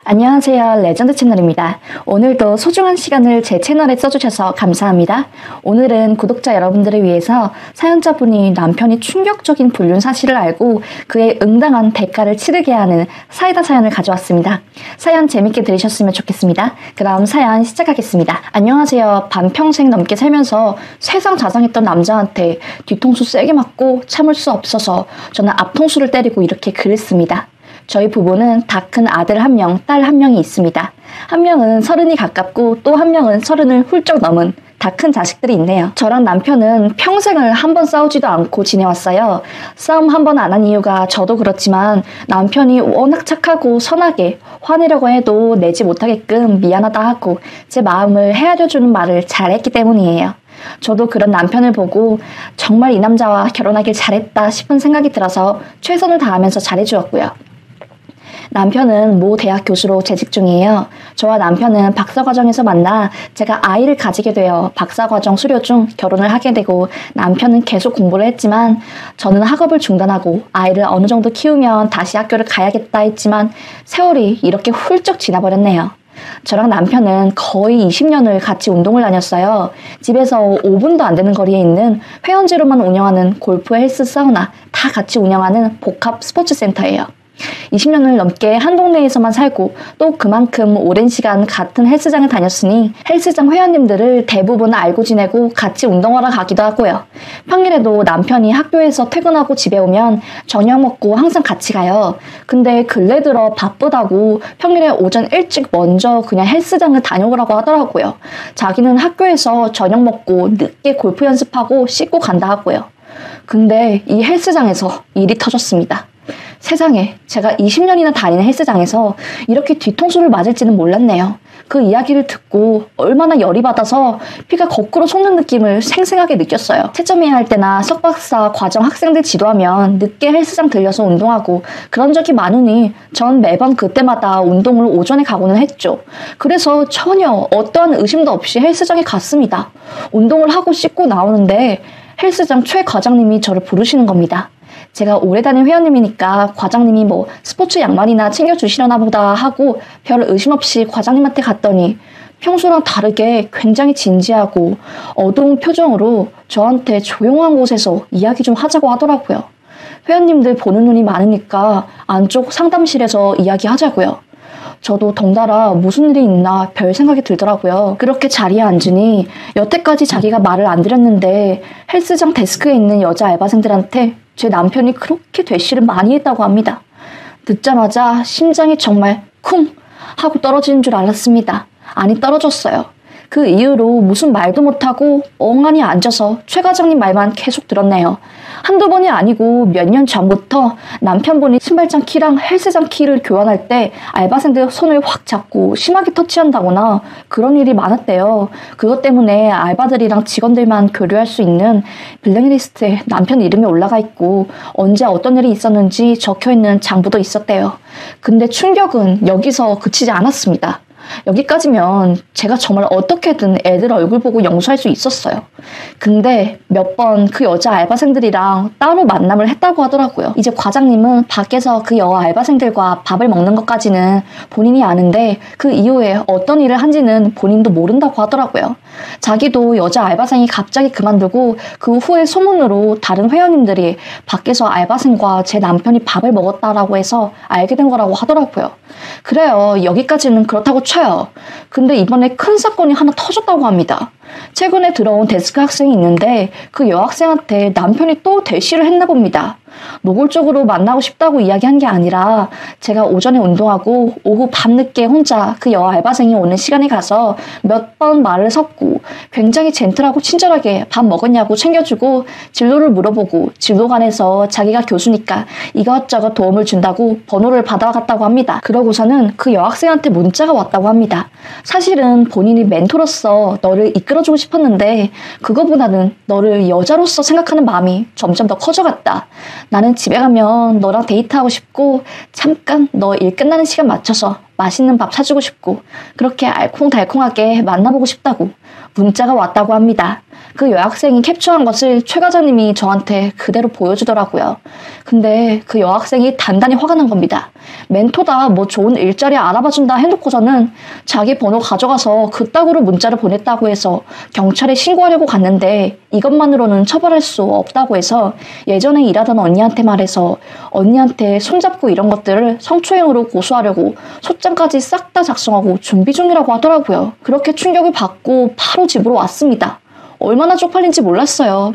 안녕하세요. 레전드 채널입니다. 오늘도 소중한 시간을 제 채널에 써주셔서 감사합니다. 오늘은 구독자 여러분들을 위해서 사연자분이 남편이 충격적인 불륜 사실을 알고 그에 응당한 대가를 치르게 하는 사이다 사연을 가져왔습니다. 사연 재밌게 들으셨으면 좋겠습니다. 그럼 사연 시작하겠습니다. 안녕하세요. 반평생 넘게 살면서 세상 자상했던 남자한테 뒤통수 세게 맞고 참을 수 없어서 저는 앞통수를 때리고 이렇게 글을 씁니다. 저희 부부는 다 큰 아들 1명, 딸 1명이 있습니다. 한 명은 30이 가깝고 또 한 명은 30을 훌쩍 넘은 다 큰 자식들이 있네요. 저랑 남편은 평생을 한 번 싸우지도 않고 지내왔어요. 싸움 한 번 안 한 이유가 저도 그렇지만 남편이 워낙 착하고 선하게 화내려고 해도 내지 못하게끔 미안하다 하고 제 마음을 헤아려주는 말을 잘했기 때문이에요. 저도 그런 남편을 보고 정말 이 남자와 결혼하길 잘했다 싶은 생각이 들어서 최선을 다하면서 잘해주었고요. 남편은 모 대학 교수로 재직 중이에요. 저와 남편은 박사과정에서 만나 제가 아이를 가지게 되어 박사과정 수료 중 결혼을 하게 되고 남편은 계속 공부를 했지만 저는 학업을 중단하고 아이를 어느 정도 키우면 다시 학교를 가야겠다 했지만 세월이 이렇게 훌쩍 지나버렸네요. 저랑 남편은 거의 20년을 같이 운동을 다녔어요. 집에서 5분도 안 되는 거리에 있는 회원제로만 운영하는 골프, 헬스, 사우나 다 같이 운영하는 복합 스포츠 센터예요. 20년을 넘게 한 동네에서만 살고 또 그만큼 오랜 시간 같은 헬스장을 다녔으니 헬스장 회원님들을 대부분 알고 지내고 같이 운동하러 가기도 하고요. 평일에도 남편이 학교에서 퇴근하고 집에 오면 저녁 먹고 항상 같이 가요. 근데 근래 들어 바쁘다고 평일에 오전 일찍 먼저 그냥 헬스장을 다녀오라고 하더라고요. 자기는 학교에서 저녁 먹고 늦게 골프 연습하고 씻고 간다 하고요. 근데 이 헬스장에서 일이 터졌습니다. 세상에, 제가 20년이나 다니는 헬스장에서 이렇게 뒤통수를 맞을지는 몰랐네요. 그 이야기를 듣고 얼마나 열이 받아서 피가 거꾸로 솟는 느낌을 생생하게 느꼈어요. 채점해야 할 때나 석박사 과정 학생들 지도하면 늦게 헬스장 들려서 운동하고 그런 적이 많으니 전 매번 그때마다 운동을 오전에 가고는 했죠. 그래서 전혀 어떠한 의심도 없이 헬스장에 갔습니다. 운동을 하고 씻고 나오는데 헬스장 최 과장님이 저를 부르시는 겁니다. 제가 오래 다닌 회원님이니까 과장님이 뭐 스포츠 양말이나 챙겨주시려나 보다 하고 별 의심 없이 과장님한테 갔더니 평소랑 다르게 굉장히 진지하고 어두운 표정으로 저한테 조용한 곳에서 이야기 좀 하자고 하더라고요. 회원님들 보는 눈이 많으니까 안쪽 상담실에서 이야기하자고요. 저도 덩달아 무슨 일이 있나 별 생각이 들더라고요. 그렇게 자리에 앉으니 여태까지 자기가 말을 안 드렸는데 헬스장 데스크에 있는 여자 알바생들한테 제 남편이 그렇게 대시를 많이 했다고 합니다. 듣자마자 심장이 정말 쿵 하고 떨어지는 줄 알았습니다. 아니, 떨어졌어요. 그 이후로 무슨 말도 못하고 엉안히 앉아서 최 과장님 말만 계속 들었네요. 한두 번이 아니고 몇 년 전부터 남편분이 신발장 키랑 헬스장 키를 교환할 때 알바생들 손을 확 잡고 심하게 터치한다거나 그런 일이 많았대요. 그것 때문에 알바들이랑 직원들만 교류할 수 있는 블랙리스트에 남편 이름이 올라가 있고 언제 어떤 일이 있었는지 적혀있는 장부도 있었대요. 근데 충격은 여기서 그치지 않았습니다. 여기까지면 제가 정말 어떻게든 애들 얼굴 보고 용서할 수 있었어요. 근데 몇 번 그 여자 알바생들이랑 따로 만남을 했다고 하더라고요. 이제 과장님은 밖에서 그 여아 알바생들과 밥을 먹는 것까지는 본인이 아는데 그 이후에 어떤 일을 한지는 본인도 모른다고 하더라고요. 자기도 여자 알바생이 갑자기 그만두고 그 후에 소문으로 다른 회원님들이 밖에서 알바생과 제 남편이 밥을 먹었다라고 해서 알게 된 거라고 하더라고요. 그래요. 여기까지는 그렇다고 쳐요. 근데 이번에 큰 사건이 하나 터졌다고 합니다. 최근에 들어온 데스크 학생이 있는데 그 여학생한테 남편이 또 대시를 했나 봅니다. 노골적으로 만나고 싶다고 이야기한 게 아니라 제가 오전에 운동하고 오후 밤늦게 혼자 그 여아 알바생이 오는 시간에 가서 몇 번 말을 섞고 굉장히 젠틀하고 친절하게 밥 먹었냐고 챙겨주고 진로를 물어보고 진로관에서 자기가 교수니까 이것저것 도움을 준다고 번호를 받아갔다고 합니다. 그러고서는 그 여학생한테 문자가 왔다고 합니다. 사실은 본인이 멘토로서 너를 이끌어주고 싶었는데 그거보다는 너를 여자로서 생각하는 마음이 점점 더 커져갔다. 나는 집에 가면 너랑 데이트하고 싶고 잠깐 너 일 끝나는 시간 맞춰서 맛있는 밥 사주고 싶고 그렇게 알콩달콩하게 만나보고 싶다고 문자가 왔다고 합니다. 그 여학생이 캡처한 것을 최 과장님이 저한테 그대로 보여주더라고요. 근데 그 여학생이 단단히 화가 난 겁니다. 멘토다 뭐 좋은 일자리 알아봐준다 해놓고서는 자기 번호 가져가서 그따구로 문자를 보냈다고 해서 경찰에 신고하려고 갔는데 이것만으로는 처벌할 수 없다고 해서 예전에 일하던 언니한테 말해서 언니한테 손잡고 이런 것들을 성추행으로 고소하려고 소장까지 싹 다 작성하고 준비 중이라고 하더라고요. 그렇게 충격을 받고 바로 집으로 왔습니다. 얼마나 쪽팔린지 몰랐어요.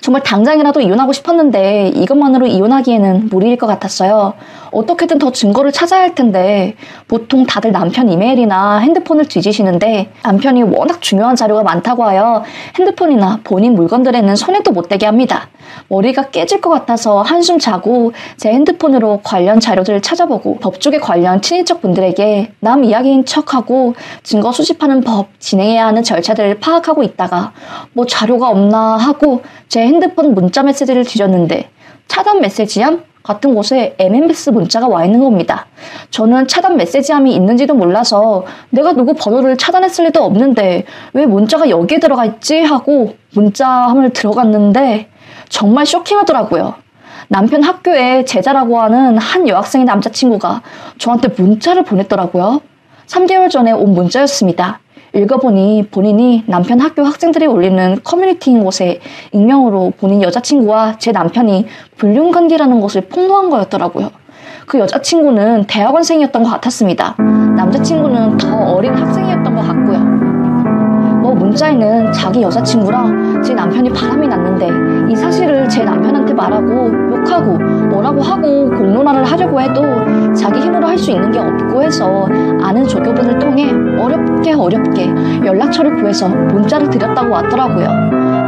정말 당장이라도 이혼하고 싶었는데 이것만으로 이혼하기에는 무리일 것 같았어요. 어떻게든 더 증거를 찾아야 할 텐데 보통 다들 남편 이메일이나 핸드폰을 뒤지시는데 남편이 워낙 중요한 자료가 많다고 하여 핸드폰이나 본인 물건들에는 손에도 못 대게 합니다. 머리가 깨질 것 같아서 한숨 자고 제 핸드폰으로 관련 자료들을 찾아보고 법조계 관련 친인척 분들에게 남 이야기인 척하고 증거 수집하는 법, 진행해야 하는 절차들을 파악하고 있다가 뭐 자료가 없나 하고 제 핸드폰 문자 메시지를 뒤졌는데 차단 메시지함? 같은 곳에 MMS 문자가 와 있는 겁니다. 저는 차단 메시지함이 있는지도 몰라서 내가 누구 번호를 차단했을 리도 없는데 왜 문자가 여기에 들어가 있지? 하고 문자함을 들어갔는데 정말 쇼킹하더라고요. 남편 학교에 제자라고 하는 한 여학생의 남자친구가 저한테 문자를 보냈더라고요. 3개월 전에 온 문자였습니다. 읽어보니 본인이 남편 학교 학생들이 올리는 커뮤니티인 곳에 익명으로 본인 여자친구와 제 남편이 불륜관계라는 것을 폭로한 거였더라고요. 그 여자친구는 대학원생이었던 것 같았습니다. 남자친구는 더 어린 학생이었던 것 같고요. 문자에는 자기 여자친구랑 제 남편이 바람이 났는데 이 사실을 제 남편한테 말하고 욕하고 뭐라고 하고 공론화를 하려고 해도 자기 힘으로 할 수 있는 게 없고 해서 아는 조교분을 통해 어렵게 연락처를 구해서 문자를 드렸다고 왔더라고요.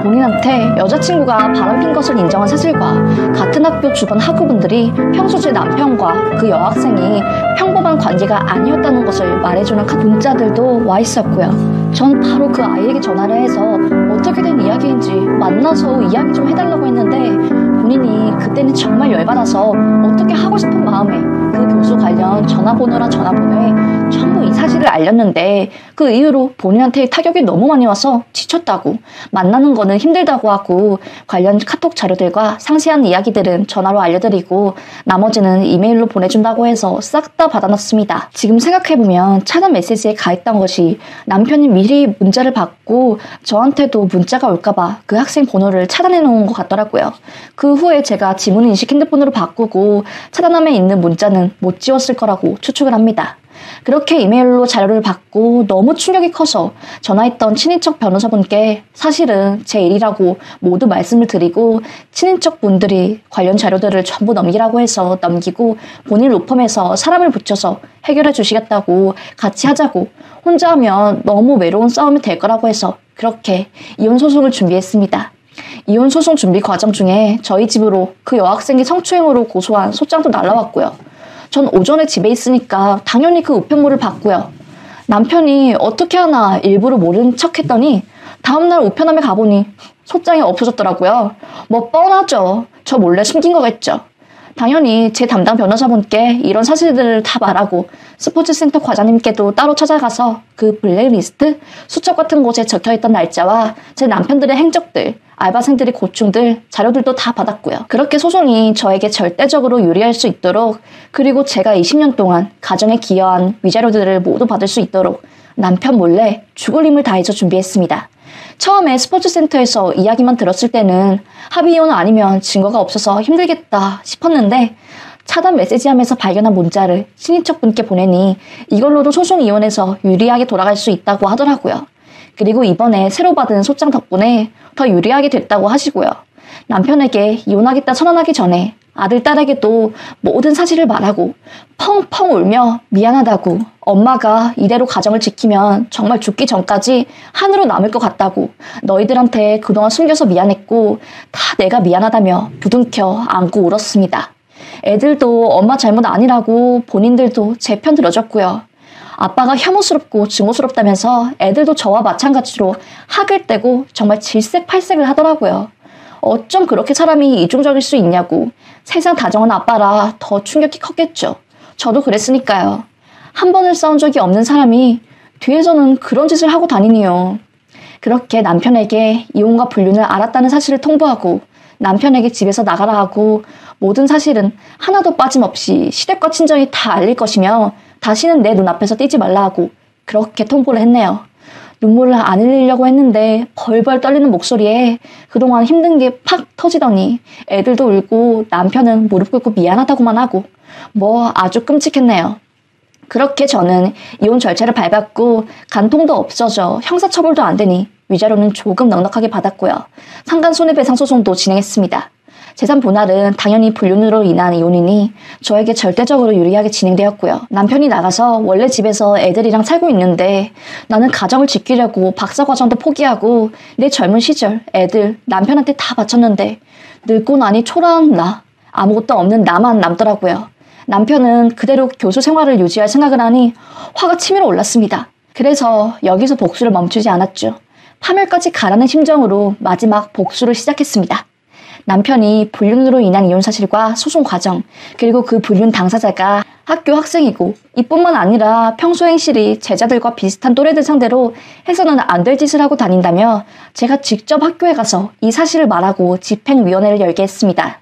본인한테 여자친구가 바람핀 것을 인정한 사실과 같은 학교 주변 학우분들이 평소 제 남편과 그 여학생이 평범한 관계가 아니었다는 것을 말해주는 문자들도 와 있었고요. 전 바로 그 아이에게 전화를 해서 어떻게 된 이야기인지 만나서 이야기 좀 해달라고 했는데 본인이 그때는 정말 열받아서 어떻게 하고 싶은 마음에 그 교수 관련 전화번호에 전부 이 사실을 알렸는데 그 이후로 본인한테 타격이 너무 많이 와서 지쳤다고 만나는 거는 힘들다고 하고 관련 카톡 자료들과 상세한 이야기들은 전화로 알려드리고 나머지는 이메일로 보내준다고 해서 싹 다 받아놨습니다. 지금 생각해보면 차단 메시지에 가입된 것이 남편이 미리 문자를 받고 저한테도 문자가 올까봐 그 학생 번호를 차단해 놓은 것 같더라고요. 그 후에 제가 지문인식 핸드폰으로 바꾸고 차단함에 있는 문자는 못 지웠을 거라고 추측을 합니다. 그렇게 이메일로 자료를 받고 너무 충격이 커서 전화했던 친인척 변호사분께 사실은 제 일이라고 모두 말씀을 드리고 친인척 분들이 관련 자료들을 전부 넘기라고 해서 넘기고 본인 로펌에서 사람을 붙여서 해결해 주시겠다고 같이 하자고 혼자 하면 너무 외로운 싸움이 될 거라고 해서 그렇게 이혼 소송을 준비했습니다. 이혼 소송 준비 과정 중에 저희 집으로 그 여학생이 성추행으로 고소한 소장도 날라왔고요. 전 오전에 집에 있으니까 당연히 그 우편물을 봤고요. 남편이 어떻게 하나 일부러 모른 척 했더니 다음날 우편함에 가보니 소장이 없어졌더라고요. 뭐 뻔하죠. 저 몰래 숨긴 거겠죠. 당연히 제 담당 변호사분께 이런 사실들을 다 말하고 스포츠센터 과장님께도 따로 찾아가서 그 블랙리스트, 수첩 같은 곳에 적혀있던 날짜와 제 남편들의 행적들, 알바생들의 고충들, 자료들도 다 받았고요. 그렇게 소송이 저에게 절대적으로 유리할 수 있도록 그리고 제가 20년 동안 가정에 기여한 위자료들을 모두 받을 수 있도록 남편 몰래 죽을 힘을 다해서 준비했습니다. 처음에 스포츠센터에서 이야기만 들었을 때는 합의이혼 아니면 증거가 없어서 힘들겠다 싶었는데 차단 메시지함에서 발견한 문자를 친인척분께 보내니 이걸로도 소송 이혼해서 유리하게 돌아갈 수 있다고 하더라고요. 그리고 이번에 새로 받은 소장 덕분에 더 유리하게 됐다고 하시고요. 남편에게 이혼하겠다 선언하기 전에 아들, 딸에게도 모든 사실을 말하고 펑펑 울며 미안하다고 엄마가 이대로 가정을 지키면 정말 죽기 전까지 한으로 남을 것 같다고 너희들한테 그동안 숨겨서 미안했고 다 내가 미안하다며 부둥켜 안고 울었습니다. 애들도 엄마 잘못 아니라고 본인들도 제 편 들어줬고요. 아빠가 혐오스럽고 증오스럽다면서 애들도 저와 마찬가지로 학을 떼고 정말 질색팔색을 하더라고요. 어쩜 그렇게 사람이 이중적일 수 있냐고. 세상 다정한 아빠라 더 충격이 컸겠죠. 저도 그랬으니까요. 한 번을 싸운 적이 없는 사람이 뒤에서는 그런 짓을 하고 다니니요. 그렇게 남편에게 이혼과 불륜을 알았다는 사실을 통보하고 남편에게 집에서 나가라 하고 모든 사실은 하나도 빠짐없이 시댁과 친정이 다 알릴 것이며 다시는 내 눈앞에서 띄지 말라 하고 그렇게 통보를 했네요. 눈물을 안 흘리려고 했는데 벌벌 떨리는 목소리에 그동안 힘든 게 팍 터지더니 애들도 울고 남편은 무릎 꿇고 미안하다고만 하고 뭐 아주 끔찍했네요. 그렇게 저는 이혼 절차를 밟았고 간통도 없어져 형사처벌도 안 되니 위자료는 조금 넉넉하게 받았고요. 상간 손해배상 소송도 진행했습니다. 재산 분할은 당연히 불륜으로 인한 이혼이니 저에게 절대적으로 유리하게 진행되었고요. 남편이 나가서 원래 집에서 애들이랑 살고 있는데 나는 가정을 지키려고 박사과정도 포기하고 내 젊은 시절 애들 남편한테 다 바쳤는데 늙고 나니 초라한 나 아무것도 없는 나만 남더라고요. 남편은 그대로 교수 생활을 유지할 생각을 하니 화가 치밀어 올랐습니다. 그래서 여기서 복수를 멈추지 않았죠. 파멸까지 가라는 심정으로 마지막 복수를 시작했습니다. 남편이 불륜으로 인한 이혼 사실과 소송 과정, 그리고 그 불륜 당사자가 학교 학생이고 이뿐만 아니라 평소 행실이 제자들과 비슷한 또래들 상대로 해서는 안 될 짓을 하고 다닌다며 제가 직접 학교에 가서 이 사실을 말하고 집행위원회를 열게 했습니다.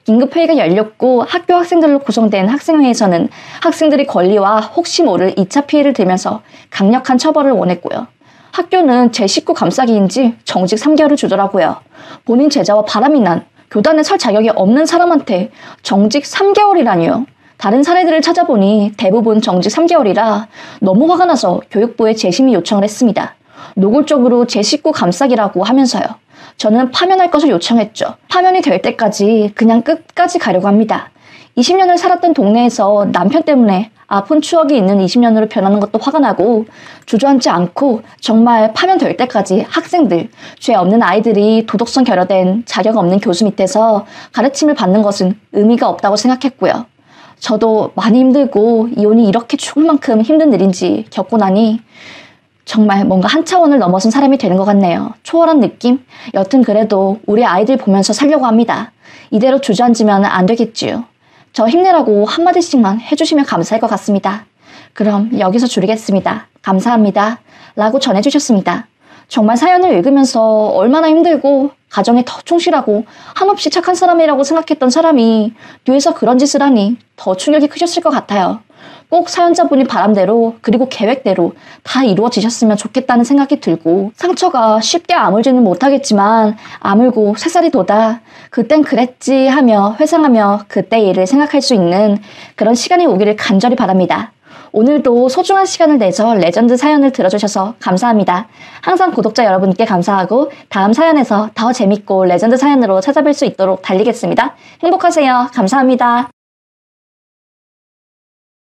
긴급회의가 열렸고 학교 학생들로 구성된 학생회에서는 학생들의 권리와 혹시 모를 2차 피해를 들면서 강력한 처벌을 원했고요. 학교는 제 식구 감싸기인지 정직 3개월을 주더라고요. 본인 제자와 바람이 난 교단에 설 자격이 없는 사람한테 정직 3개월이라니요. 다른 사례들을 찾아보니 대부분 정직 3개월이라 너무 화가 나서 교육부에 재심의 요청을 했습니다. 노골적으로 제 식구 감싸기라고 하면서요. 저는 파면할 것을 요청했죠. 파면이 될 때까지 그냥 끝까지 가려고 합니다. 20년을 살았던 동네에서 남편 때문에 아픈 추억이 있는 20년으로 변하는 것도 화가 나고 주저앉지 않고 정말 파면될 때까지 학생들, 죄 없는 아이들이 도덕성 결여된 자격 없는 교수 밑에서 가르침을 받는 것은 의미가 없다고 생각했고요. 저도 많이 힘들고 이혼이 이렇게 죽을 만큼 힘든 일인지 겪고 나니 정말 뭔가 한 차원을 넘어선 사람이 되는 것 같네요. 초월한 느낌? 여튼 그래도 우리 아이들 보면서 살려고 합니다. 이대로 주저앉으면 안 되겠지요. 저 힘내라고 한마디씩만 해주시면 감사할 것 같습니다. 그럼 여기서 줄이겠습니다. 감사합니다. 라고 전해주셨습니다. 정말 사연을 읽으면서 얼마나 힘들고 가정에 더 충실하고 한없이 착한 사람이라고 생각했던 사람이 뒤에서 그런 짓을 하니 더 충격이 크셨을 것 같아요. 꼭 사연자분이 바람대로 그리고 계획대로 다 이루어지셨으면 좋겠다는 생각이 들고 상처가 쉽게 아물지는 못하겠지만 아물고 새살이 돋아 그땐 그랬지 하며 회상하며 그때 일을 생각할 수 있는 그런 시간이 오기를 간절히 바랍니다. 오늘도 소중한 시간을 내서 레전드 사연을 들어주셔서 감사합니다. 항상 구독자 여러분께 감사하고 다음 사연에서 더 재밌고 레전드 사연으로 찾아뵐 수 있도록 달리겠습니다. 행복하세요. 감사합니다.